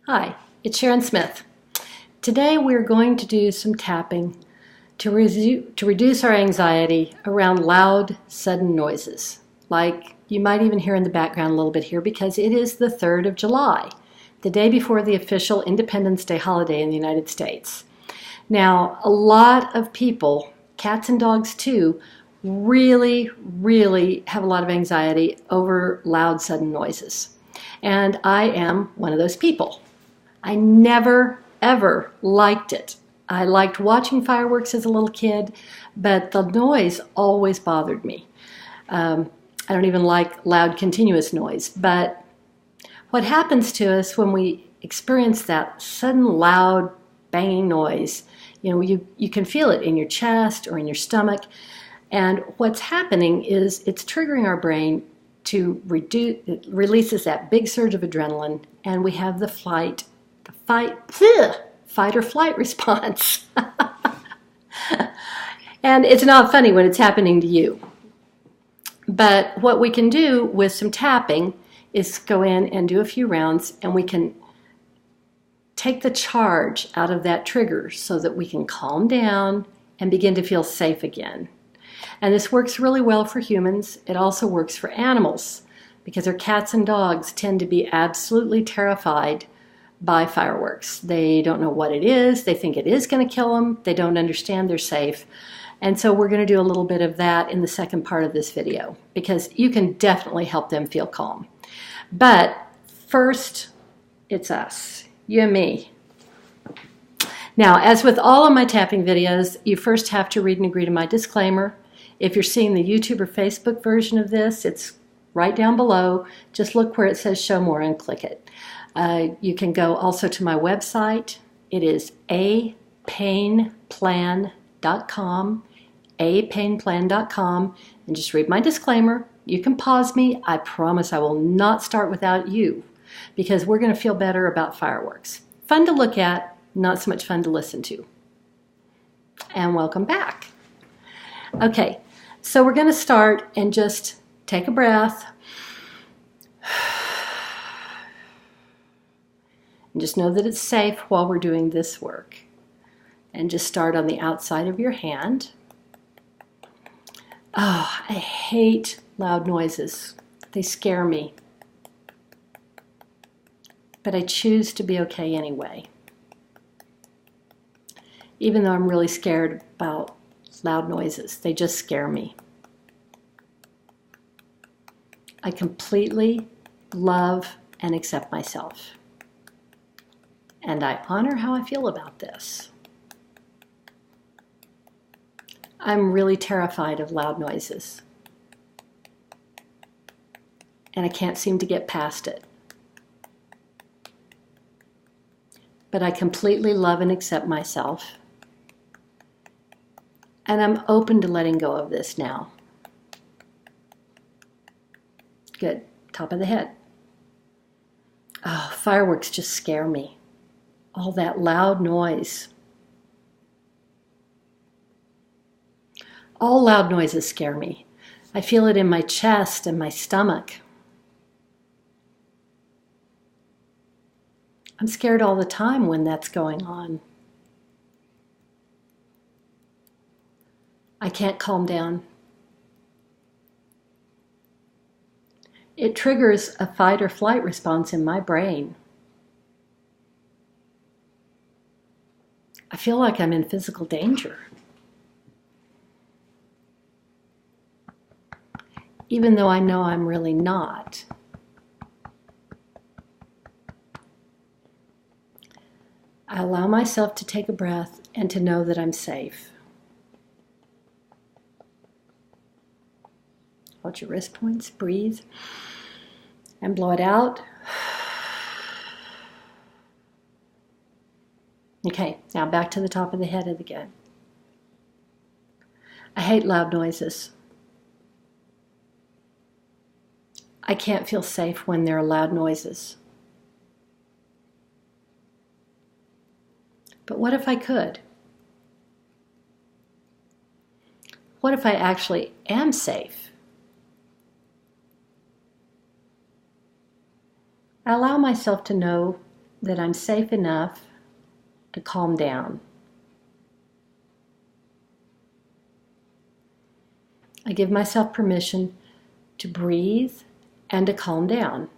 Hi, it's Sharon Smith. Today we're going to do some tapping to reduce our anxiety around loud, sudden noises. Like you might even hear in the background a little bit here because it is the 3rd of July, the day before the official Independence Day holiday in the United States. Now, a lot of people, cats and dogs too, really have a lot of anxiety over loud, sudden noises. And I am one of those people. I never, ever liked it. I liked watching fireworks as a little kid, but the noise always bothered me. I don't even like loud, continuous noise. But what happens to us when we experience that sudden, loud, banging noise, you can feel it in your chest or in your stomach. And what's happening is it's triggering our brain to reduce, it releases that big surge of adrenaline, and we have the fight or flight response. And it's not funny when it's happening to you. But what we can do with some tapping is go in and do a few rounds, and we can take the charge out of that trigger so that we can calm down and begin to feel safe again. And this works really well for humans. It also works for animals because our cats and dogs tend to be absolutely terrified by fireworks. They don't know what it is. They think it is going to kill them. They don't understand they're safe. And so we're going to do a little bit of that in the second part of this video because you can definitely help them feel calm. But first, it's us, you and me. Now, as with all of my tapping videos, you first have to read and agree to my disclaimer. If you're seeing the YouTube or Facebook version of this, it's right down below. Just look where it says show more and click it. You can go also to my website. It is apainplan.com, apainplan.com, and just read my disclaimer. You can pause me. I promise I will not start without you because we're going to feel better about fireworks. Fun to look at, not so much fun to listen to. And welcome back. Okay, so we're going to start and just take a breath. And just know that it's safe while we're doing this work. And just start on the outside of your hand. Oh, I hate loud noises. They scare me. But I choose to be okay anyway. Even though I'm really scared about loud noises, they just scare me. I completely love and accept myself. And I honor how I feel about this. I'm really terrified of loud noises. And I can't seem to get past it. But I completely love and accept myself. And I'm open to letting go of this now. Good. Top of the head. Oh, fireworks just scare me. All that loud noise. All loud noises scare me. I feel it in my chest and my stomach. I'm scared all the time when that's going on. I can't calm down. It triggers a fight or flight response in my brain. I feel like I'm in physical danger. Even though I know I'm really not. I allow myself to take a breath and to know that I'm safe. Hold your wrist points, breathe, and blow it out. Okay, now back to the top of the head again. I hate loud noises. I can't feel safe when there are loud noises. But what if I could? What if I actually am safe? I allow myself to know that I'm safe enough to calm down. I give myself permission to breathe and to calm down.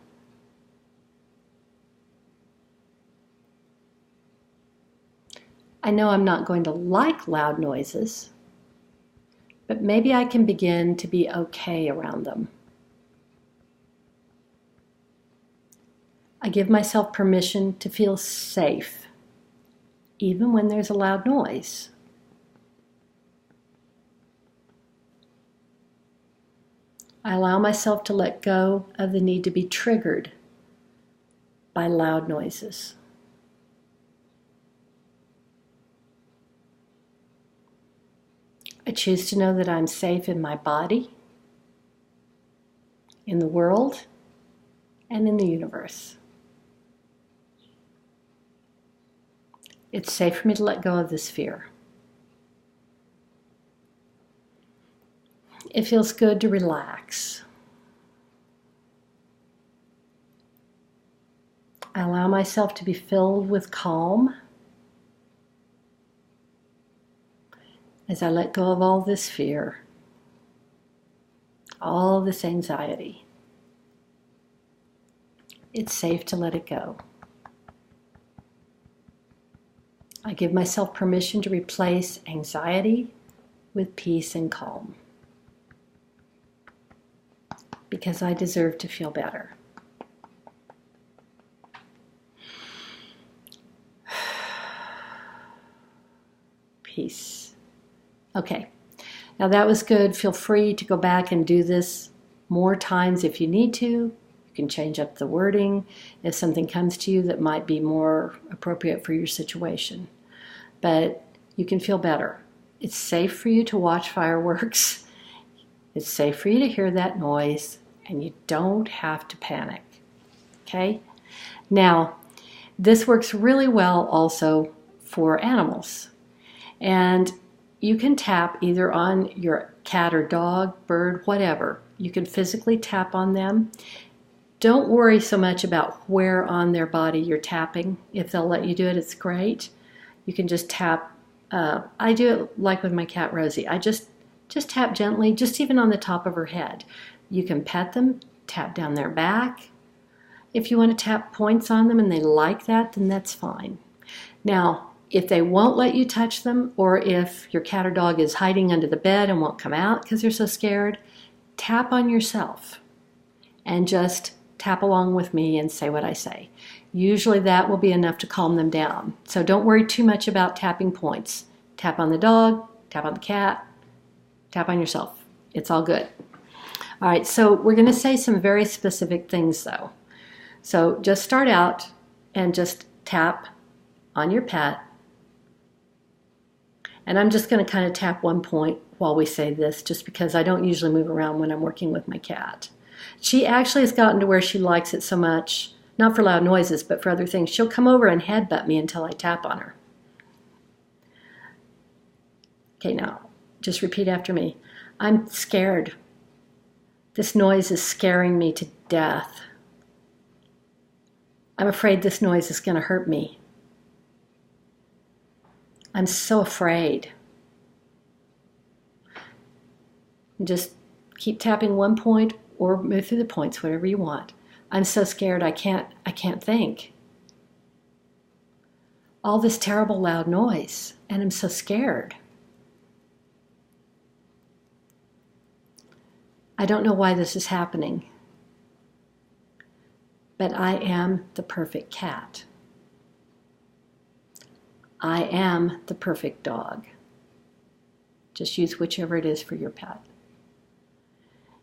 I know I'm not going to like loud noises, but maybe I can begin to be okay around them. I give myself permission to feel safe, even when there's a loud noise. I allow myself to let go of the need to be triggered by loud noises. I choose to know that I'm safe in my body, in the world, and in the universe. It's safe for me to let go of this fear. It feels good to relax. I allow myself to be filled with calm as I let go of all this fear, all this anxiety. It's safe to let it go. I give myself permission to replace anxiety with peace and calm, because I deserve to feel better. Peace. Okay, now that was good. Feel free to go back and do this more times if you need to. You can change up the wording if something comes to you that might be more appropriate for your situation. But you can feel better. It's safe for you to watch fireworks. It's safe for you to hear that noise, and you don't have to panic. Okay? Now, this works really well also for animals. And you can tap either on your cat or dog, bird, whatever. You can physically tap on them. Don't worry so much about where on their body you're tapping. If they'll let you do it, it's great. You can just tap. I do it like with my cat Rosie. I just tap gently, just even on the top of her head. You can pet them, tap down their back. If you want to tap points on them and they like that, then that's fine. Now, if they won't let you touch them, or if your cat or dog is hiding under the bed and won't come out because they're so scared, tap on yourself and just tap along with me and say what I say. Usually that will be enough to calm them down. So don't worry too much about tapping points. Tap on the dog, tap on the cat, tap on yourself. It's all good. All right, so we're going to say some very specific things though. So just start out and just tap on your pet. And I'm just going to kind of tap one point while we say this, just because I don't usually move around when I'm working with my cat. She actually has gotten to where she likes it so much, not for loud noises, but for other things. She'll come over and headbutt me until I tap on her. Okay, now, just repeat after me. I'm scared. This noise is scaring me to death. I'm afraid this noise is going to hurt me. I'm so afraid. Just keep tapping one point or move through the points, whatever you want. I'm so scared I can't think. All this terrible loud noise, and I'm so scared. I don't know why this is happening, but I am the perfect cat. I am the perfect dog. Just use whichever it is for your pet.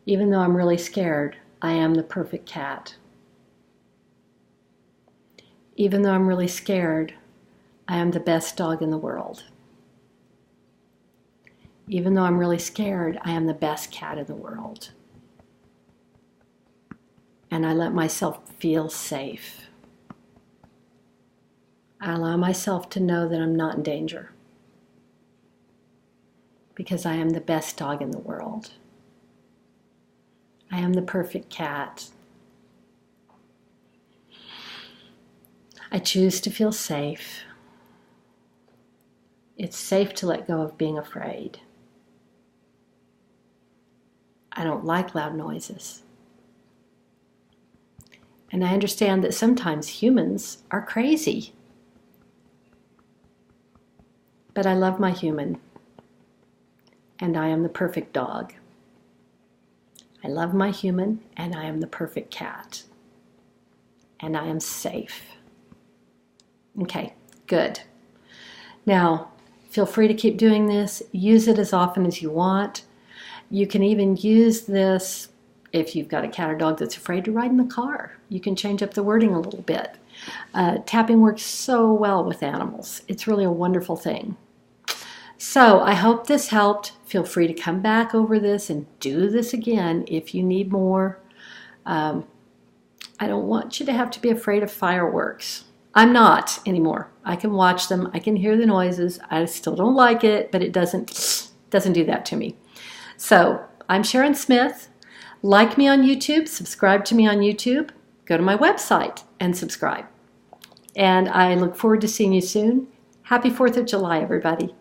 Even though I'm really scared, I am the perfect cat. Even though I'm really scared, I am the best dog in the world. Even though I'm really scared, I am the best cat in the world. And I let myself feel safe. I allow myself to know that I'm not in danger, because I am the best dog in the world. I am the perfect cat. I choose to feel safe. It's safe to let go of being afraid. I don't like loud noises. And I understand that sometimes humans are crazy. But I love my human. And I am the perfect dog. I love my human, and I am the perfect cat. And I am safe. Okay, good. Now, feel free to keep doing this. Use it as often as you want. You can even use this if you've got a cat or dog that's afraid to ride in the car. You can change up the wording a little bit. Tapping works so well with animals. It's really a wonderful thing. So I hope this helped. Feel free to come back over this and do this again if you need more. I don't want you to have to be afraid of fireworks. I'm not anymore. I can watch them. I can hear the noises. I still don't like it, but it doesn't do that to me. So I'm Sharon Smith. Like me on YouTube. Subscribe to me on YouTube. Go to my website and subscribe. And I look forward to seeing you soon. Happy 4th of July, everybody.